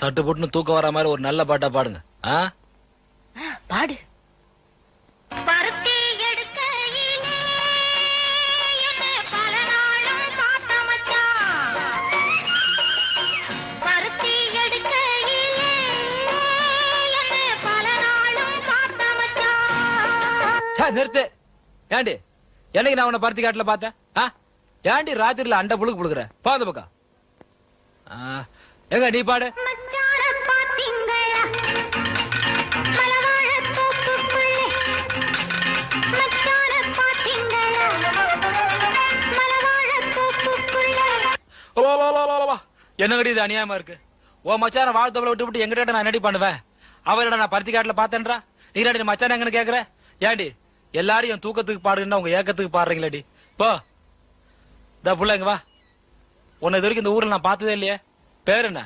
சட்டு போட்டுன்னு தூக்கம் வர மாதிரி ஒரு நல்ல பாட்டா பாடுங்க. பாடு. நிறுத்து. ஏண்டி என்னைக்கு நான் உன்னை பருத்தி காட்டுல பார்த்தேன்? ஏண்டி ராத்திரில அண்ட புழுக்கு புழுக்குற? பாத பக்கம் எங்க நீ பாடு. என்னங்கடி இது அநியாயமா இருக்கு? ஓ மச்சான வாழ்த்தவளை விட்டு விட்டு எங்கிட்ட நான் என்னடி பண்ணுவேன்? அவரோட நான் பருத்தி காட்டுல பார்த்தேன்றா, நீ மச்சான எங்கன்னு கேக்குற? ஏண்டி எல்லாரும் என் தூக்கத்துக்கு பாடுங்கன்னா உங்க ஏக்கத்துக்கு பாடுறீங்களேடி. போ இந்த புள்ள இங்க வா. உன்னை இது வரைக்கும் இந்த ஊர்ல நான் பார்த்ததே இல்லையே. பேரு என்ன?